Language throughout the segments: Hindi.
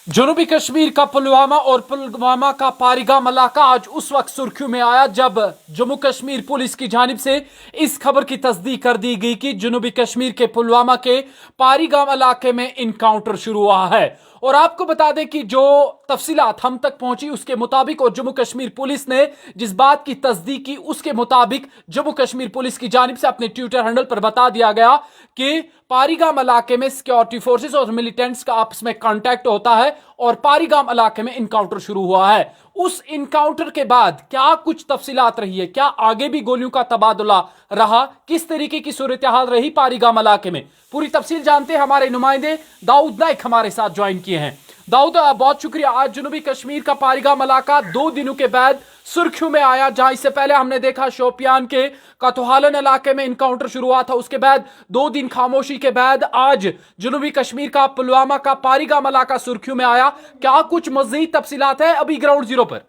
जनूबी कश्मीर का पुलवामा और पुलवामा का पारिगाम इलाका आज उस वक्त सुर्खियों में आया जब जम्मू कश्मीर पुलिस की जानिब से इस खबर की तस्दीक कर दी गई कि जनूबी कश्मीर के पुलवामा के पारिगाम इलाके में इनकाउंटर शुरू हुआ है। और आपको बता दें कि जो तफसीलात हम तक पहुंची उसके मुताबिक और जम्मू कश्मीर पुलिस ने जिस बात की तस्दीक की उसके मुताबिक जम्मू कश्मीर पुलिस की जानिब से अपने ट्विटर हैंडल पर बता दिया गया कि पारिगाम इलाके में सिक्योरिटी फोर्सेस और मिलिटेंट्स का आपस में कांटेक्ट होता है और पारिगाम इलाके में इनकाउंटर शुरू हुआ है। उस इनकाउंटर के बाद क्या कुछ तफसीलात रही है, क्या आगे भी गोलियों का तबादला रहा, किस तरीके की सूरत हाल रही पारिगाम इलाके में, पूरी तफसील जानते हैं। हमारे नुमाइंदे दाऊद नाइक हमारे साथ ज्वाइन किए हैं। दाऊद, बहुत शुक्रिया। आज जनूबी कश्मीर का पारिगाम इलाका 2 दिनों के बाद सुर्खियों में आया, जहां इससे पहले हमने देखा शोपियान के कथुहालन इलाके में इनकाउंटर शुरू हुआ था, उसके बाद 2 दिन खामोशी के बाद आज जनूबी कश्मीर का पुलवामा का पारिगाम इलाका सुर्खियों में आया। क्या कुछ मजीद तफसीलात है अभी ग्राउंड जीरो पर?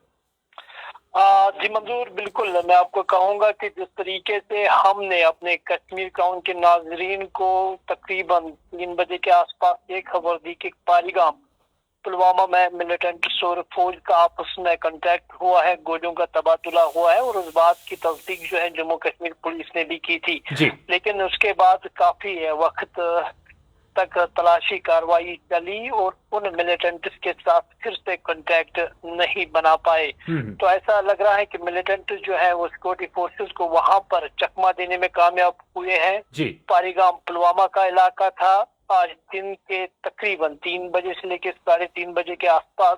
जी मंजूर, बिल्कुल। मैं आपको कहूंगा कि जिस तरीके से हमने अपने कश्मीर क्राउन के नाजरीन को तकरीबन 3 बजे के आसपास ये खबर दी कि पारिगाम पुलवामा में मिलिटेंट और फौज का आपस में कांटेक्ट हुआ है, गोलियों का तबादला हुआ है, और उस बात की तस्दीक जो है जम्मू कश्मीर पुलिस ने भी की थी। लेकिन उसके बाद काफी वक्त तक तलाशी कार्रवाई चली और उन मिलिटेंट्स के साथ फिर से कांटेक्ट नहीं बना पाए। तो ऐसा लग रहा है कि मिलिटेंट जो है वो सिक्योरिटी फोर्सेस को वहां पर चकमा देने में कामयाब हुए हैं। पारिगाम पुलवामा का इलाका था। आज दिन के तकरीबन 3 बजे से लेकर 3:30 बजे के आसपास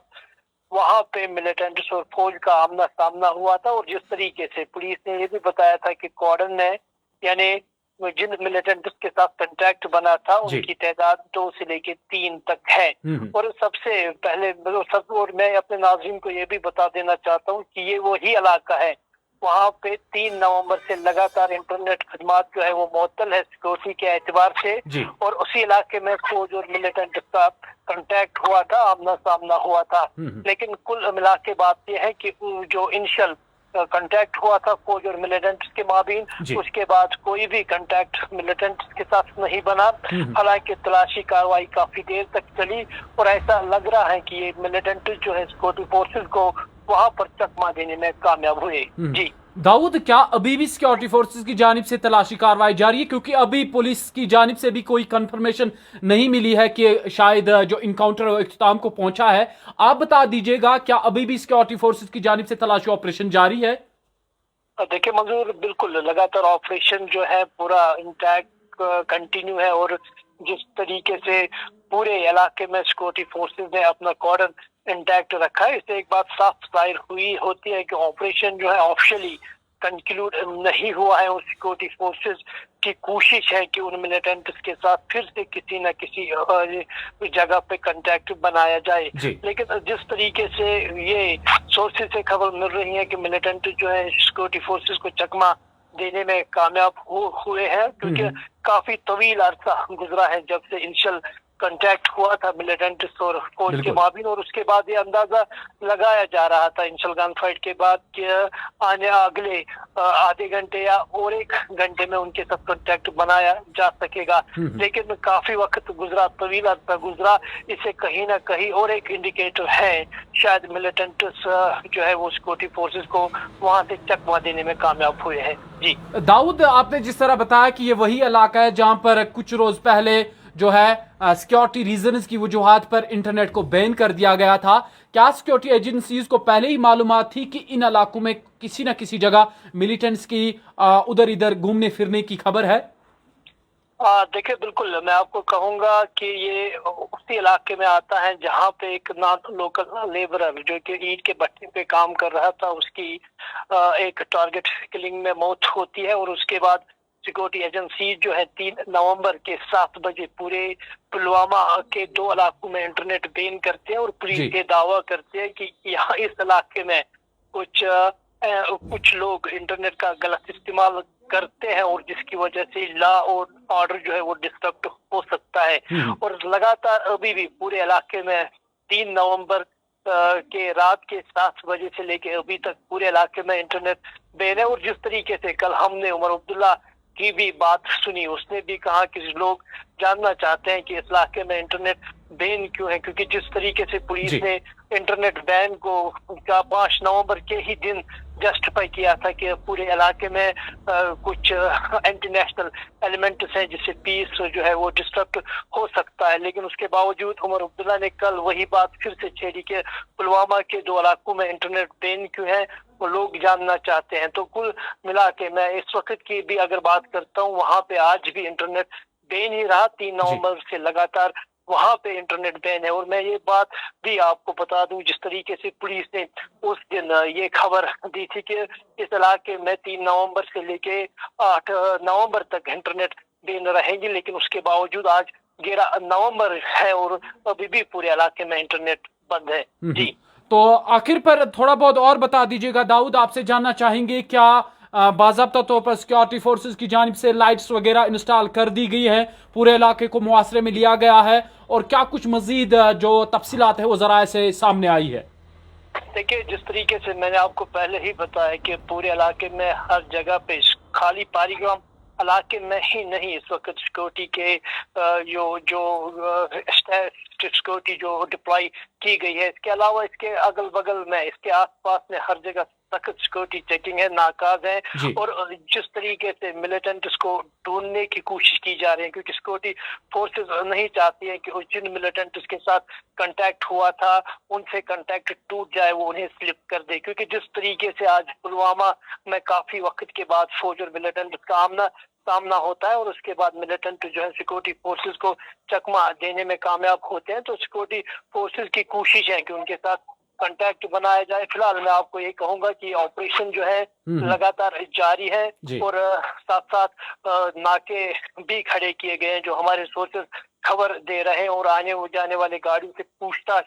वहां पे मिलिटेंट्स और फौज का आमना सामना हुआ था। और जिस तरीके से पुलिस ने ये भी बताया था कि कॉर्डन ने यानी जिन मिलिटेंट्स के साथ कांटेक्ट बना था उनकी तादाद 2 से लेकर 3 तक है। और सबसे पहले और मैं अपने नाज़रीन को ये भी बता देना चाहता हूँ कि ये वही इलाका है वहाँ पे 3 नवंबर से लगातार इंटरनेट खदमात जो है वो मुअत्तल है सिक्योरिटी के एतबार से। और उसी इलाके में फौज और मिलिटेंट का कांटेक्ट हुआ था, आमना सामना हुआ था। लेकिन कुल मिला के बात यह है कि जो इनिशियल कांटेक्ट हुआ था फौज और मिलिटेंट्स के माबीन, उसके बाद कोई भी कांटेक्ट मिलिटेंट्स के साथ नहीं बना। हालांकि तलाशी कार्रवाई काफी देर तक चली और ऐसा लग रहा है कि ये मिलिटेंट जो है सिक्योरिटी फोर्सेस को वहां पर चकमा देने में कामयाब हुए। जी दाऊद, क्या अभी भी सिक्योरिटी फोर्सेस की जानिब से तलाशी कार्रवाई जारी है? क्योंकि अभी पुलिस की जानिब से भी कोई कंफर्मेशन नहीं मिली है कि शायद जो इनकाउंटर इख्तिताम को पहुंचा है। आप बता दीजिएगा, क्या अभी भी सिक्योरिटी फोर्सेस की जानिब से तलाशी ऑपरेशन जारी है? देखिए मंजूर, बिल्कुल लगातार ऑपरेशन जो है पूरा इंटैक्ट कंटिन्यू है। और जिस तरीके से पूरे इलाके में सिक्योरिटी फोर्सेस ने अपना कॉर्डन इंटैक्ट रखा है, इससे एक बात साफ जाहिर हुई होती है कि ऑपरेशन जो है ऑफिशियली कंक्लूड नहीं हुआ है। और सिक्योरिटी फोर्सेस की कोशिश है कि उन मिलिटेंट्स के साथ फिर से किसी न किसी जगह पे कांटेक्ट बनाया जाए। लेकिन जिस तरीके से ये सोर्सेज से खबर मिल रही है कि मिलिटेंट जो है सिक्योरिटी फोर्सेस को चकमा देने में कामयाब हुए हैं, क्योंकि काफी तवील अरसा गुजरा है जब से इनिशियल कांटेक्ट हुआ था मिलिटेंट और फौज के माबीन। और उसके बाद ये अंदाजा लगाया जा रहा था इनिशियल गन फाइट के बाद कि आने अगले आधे घंटे या और 1 घंटे में उनके साथ कांटेक्ट बनाया जा सकेगा। लेकिन काफी वक्त गुजरा, तवील अर्सा गुजरा। इससे कहीं ना कहीं और एक इंडिकेटर है, शायद मिलिटेंट्स जो है वो सिक्योरिटी फोर्सेस को वहां से चकमा देने में कामयाब हुए हैं। जी दाऊद, आपने जिस तरह बताया कि ये वही इलाका है जहां पर कुछ रोज पहले जो है सिक्योरिटी रीजंस की वजूहात पर इंटरनेट को बैन कर दिया गया था, क्या सिक्योरिटी एजेंसीज को पहले ही मालूमात थी कि इन इलाकों में किसी न किसी जगह मिलिटेंट्स की उधर इधर घूमने फिरने की खबर है? देखिए बिल्कुल, मैं आपको कहूंगा कि ये उसी इलाके में आता है जहां पे एक लोकल लेबरर जो कि ईंट के भट्टे पे काम कर रहा था, उसकी एक टारगेट किलिंग में मौत होती है। और उसके बाद सिक्योरिटी एजेंसी जो है 3 नवंबर के 7 बजे पूरे पुलवामा के 2 इलाकों में इंटरनेट बैन करते हैं और पुलिस ये दावा करते हैं कि यहाँ इस इलाके में कुछ लोग इंटरनेट का गलत इस्तेमाल करते हैं और जिसकी वजह से लॉ और ऑर्डर जो है वो डिस्टर्ब हो सकता है। और लगातार अभी भी पूरे इलाके में 3 नवंबर के रात के 7 बजे से लेके अभी तक पूरे इलाके में इंटरनेट बैन है। और जिस तरीके से कल हमने उमर अब्दुल्ला की भी बात सुनी, उसने भी कहा कि लोग जानना चाहते हैं कि इस इलाके में इंटरनेट बैन क्यों है, क्योंकि जिस तरीके से पुलिस जी। ने इंटरनेट बैन को 5 नवंबर के ही दिन जस्टिफाई किया था कि पूरे इलाके में कुछ एंटी नेशनल एलिमेंट्स हैं जिससे पीस जो है वो डिस्टर्ब हो सकता है, लेकिन उसके बावजूद उमर अब्दुल्ला ने कल वही बात फिर से छेड़ी कि पुलवामा के 2 इलाकों में इंटरनेट बैन क्यों है, वो लोग जानना चाहते हैं। तो कुल मिला के मैं इस वक्त की भी अगर बात करता हूँ, वहाँ पे आज भी इंटरनेट बैन ही रहा। 3 जी। नवंबर से लगातार वहाँ पे इंटरनेट बैन है। और मैं ये बात भी आपको बता दूं, जिस तरीके से पुलिस ने उस दिन ये खबर दी थी कि इस इलाके में 3 नवंबर से लेके 8 नवंबर तक इंटरनेट बैन रहेगी, लेकिन उसके बावजूद आज 11 नवंबर है और अभी भी पूरे इलाके में इंटरनेट बंद है। जी। तो आखिर पर थोड़ा बहुत और बता दीजिएगा दाऊद, आपसे जानना चाहेंगे क्या बाज़ाब्ता तौर पर सिक्योरिटी फोर्सेस की जानिब से लाइट्स वगैरह इंस्टॉल कर दी गई है, पूरे इलाके को मुआसरे में लिया गया है, और क्या कुछ मजीद जो तफसीलात है वो जराए से सामने आई है? देखिए, जिस तरीके से मैंने आपको पहले ही बताया कि पूरे इलाके में हर जगह पे खाली पारीगाम इलाके में ही नहीं इस वक्त सिक्योरिटी के सिक्योरिटी जो डिप्लॉय की गई है, इसके अलावा इसके अगल बगल में इसके आसपास में हर जगह सख्त सिक्योरिटी चेकिंग है, नाकाज है। और जिस तरीके से मिलिटेंट्स को ढूंढने की कोशिश की जा रही है, क्योंकि सिक्योरिटी फोर्सेस नहीं चाहती है कि जिन मिलिटेंट्स के साथ कांटेक्ट हुआ था उनसे कांटेक्ट टूट जाए, वो उन्हें स्लिप कर दे। क्योंकि जिस तरीके से आज पुलवामा में काफी वक्त के बाद फौज और मिलिटेंट्स का सामना होता है और उसके बाद मिलिटेंट जो है सिक्योरिटी फोर्सेस को चकमा देने में कामयाब होते हैं, तो सिक्योरिटी फोर्सेस की कोशिश है कि उनके साथ कांटेक्ट बनाया जाए। फिलहाल मैं आपको ये कहूंगा कि ऑपरेशन जो है लगातार जारी है और साथ साथ नाके भी खड़े किए गए हैं, जो हमारे सोर्सेस खबर दे रहे हैं, और आने जाने वाले गाड़ियों से पूछताछ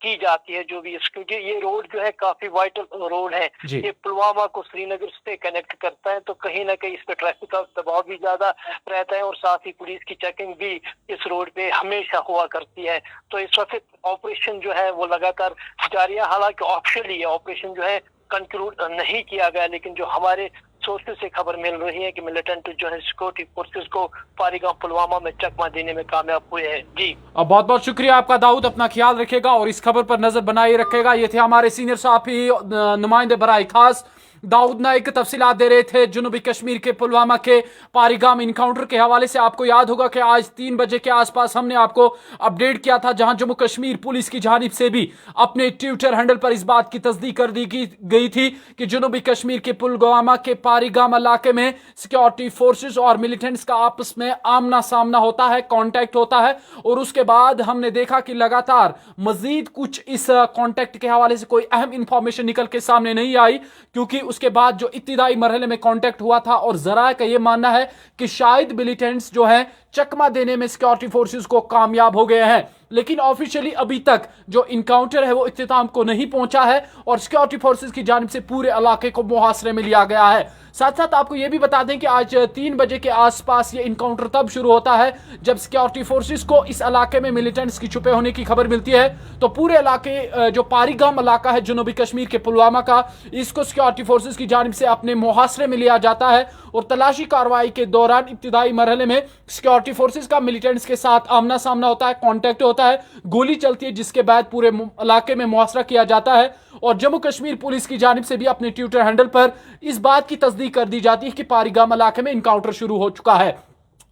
की जाती है जो भी, क्योंकि ये रोड जो है काफी वाइटल रोड है, ये पुलवामा को श्रीनगर से कनेक्ट करता है, तो कहीं ना कहीं इस पे ट्रैफिक का दबाव भी ज्यादा रहता है और साथ ही पुलिस की चेकिंग भी इस रोड पे हमेशा हुआ करती है। तो इस वक्त ऑपरेशन जो है वो लगातार जारी है। हालांकि ऑफिशियली ये ऑपरेशन जो है कंक्लूड नहीं किया गया, लेकिन जो हमारे सोर्सेज से खबर मिल रही है कि मिलिटेंट जो है सिक्योरिटी फोर्सेस को पारीगाम पुलवामा में चकमा देने में कामयाब हुए हैं। जी, बहुत बहुत शुक्रिया आपका दाऊद, अपना ख्याल रखेगा और इस खबर पर नजर बनाए रखेगा। ये थे हमारे सीनियर सहाफी नुमाइंदे बराए खास दाऊद नाइक तफसीलात दे रहे थे जनूबी कश्मीर के पुलवामा के पारीगाम इनकाउंटर के हवाले से। आपको याद होगा कि आज 3 बजे के आसपास हमने आपको अपडेट किया था, जहां जम्मू कश्मीर पुलिस की जानिब से भी अपने ट्विटर हैंडल पर इस बात की तस्दीक कर दी गई थी कि जनूबी कश्मीर के पुलवामा के पारीगाम इलाके में सिक्योरिटी फोर्सेज और मिलिटेंट्स का आपस में आमना सामना होता है, कॉन्टैक्ट होता है। और उसके बाद हमने देखा कि लगातार मजीद कुछ इस कॉन्टैक्ट के हवाले से कोई अहम इंफॉर्मेशन निकल के सामने नहीं आई, क्योंकि उसके बाद जो इब्तिदाई मरहले में कांटेक्ट हुआ था और जराए का यह मानना है कि शायद मिलिटेंट्स जो है चकमा देने में सिक्योरिटी फोर्सेस को कामयाब हो गए हैं, लेकिन ऑफिशियली अभी तक जो इनकाउंटर है वो इख्तिताम को नहीं पहुंचा है और सिक्योरिटी फोर्सेस की जानिब से पूरे इलाके को मुहासरे में लिया गया है। साथ साथ आपको यह भी बता दें कि आज 3 बजे के आसपास ये इनकाउंटर तब शुरू होता है जब सिक्योरिटी फोर्सेस को इस इलाके में मिलिटेंट्स की छुपे होने की खबर मिलती है। तो पूरे इलाके जो पारीगाम इलाका है जनूबी कश्मीर के पुलवामा का, इसको सिक्योरिटी फोर्सेस की जानिब से अपने मुहासरे में लिया जाता है और तलाशी कार्रवाई के दौरान इब्तिदाई मरहले में सिक्योरिटी फोर्सेस का मिलिटेंट्स के साथ आमना सामना होता है, कॉन्टैक्ट होता है, गोली चलती है, जिसके बाद पूरे इलाके में मुहासरा किया जाता है। और जम्मू कश्मीर पुलिस की जानिब से भी अपने ट्विटर हैंडल पर इस बात की तस्दीक कर दी जाती है कि पारीगाम इलाके में इनकाउंटर शुरू हो चुका है।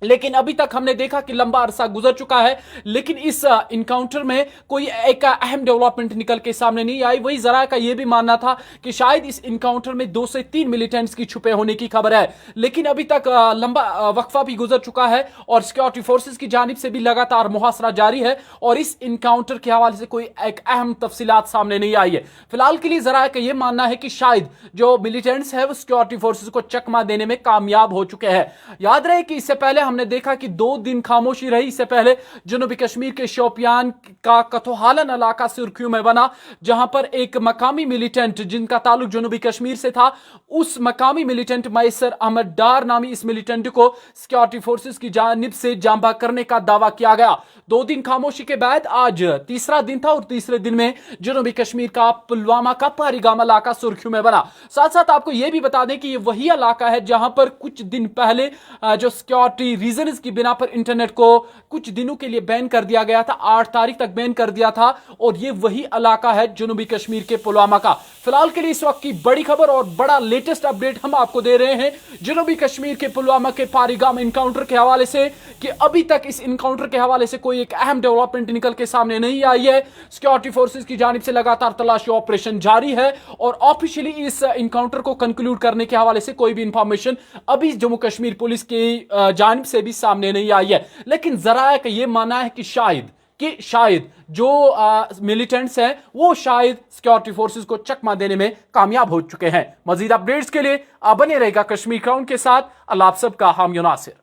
लेकिन अभी तक हमने देखा कि लंबा अरसा गुजर चुका है, लेकिन इस इनकाउंटर में कोई एक अहम डेवलपमेंट निकल के सामने नहीं आई। वही जरा का यह भी मानना था कि शायद इस इनकाउंटर में 2 से 3 मिलिटेंट्स की छुपे होने की खबर है, लेकिन अभी तक लंबा वक्फा भी गुजर चुका है और सिक्योरिटी फोर्सेस की जानिब से भी लगातार मुहासरा जारी है और इस इनकाउंटर के हवाले से कोई एक अहम तफसीलात सामने नहीं आई है। फिलहाल के लिए जरा का यह मानना है कि शायद जो मिलिटेंट्स है वो सिक्योरिटी फोर्सेस को चकमा देने में कामयाब हो चुके हैं। याद रहे कि इससे पहले हमने देखा कि 2 दिन खामोशी रही। इससे पहले जनूबी कश्मीर के शोपियान का कथोहालन इलाका सुर्खियों में बना, जहां पर एक मकामी मिलिटेंट जिनका ताल्लुक जनूबी कश्मीर से था, उस मकामी मिलिटेंट मैसर अहमद डार नामी इस मिलिटेंट को सिक्योरिटी फोर्सेस की जानिब से जांबा करने का दावा किया गया। 2 दिन खामोशी के बाद आज तीसरा दिन था और तीसरे दिन में जनूबी कश्मीर का पुलवामा का पारीगाम इलाका सुर्खियों में बना। साथ साथ आपको यह भी बता दें कि यह वही इलाका है जहां पर कुछ दिन पहले जो सिक्योरिटी रीजन की बिना पर इंटरनेट को कुछ दिनों के लिए बैन कर दिया गया था। 8 तारीख तक बैन कर दिया था और ये वही इलाका है जनूबी कश्मीर के पुलवामा का। फिलहाल के लिए इस वक्त की बड़ी खबर और बड़ा लेटेस्ट अपडेट हम आपको दे रहे हैं जनूबी कश्मीर के पुलवामा के पारीगाम इनकाउंटर के हवाले से कि अभी तक इस इनकाउंटर के हवाले से कोई एक अहम डेवलपमेंट निकल के सामने नहीं आई है। सिक्योरिटी फोर्सेस की जानिब से लगातार तलाशी ऑपरेशन जारी है और ऑफिशियली इस इनकाउंटर को कंक्लूड करने के हवाले से कोई भी इंफॉर्मेशन अभी जम्मू कश्मीर पुलिस की जानिब से भी सामने नहीं आई है। लेकिन जराया का यह मानना है कि शायद जो मिलिटेंट्स हैं वो शायद सिक्योरिटी फोर्सेस को चकमा देने में कामयाब हो चुके हैं। मजीद अपडेट्स के लिए आप बने रहेगा कश्मीर क्राउन के साथ। अल्लाह आप सबका हामी नासिर।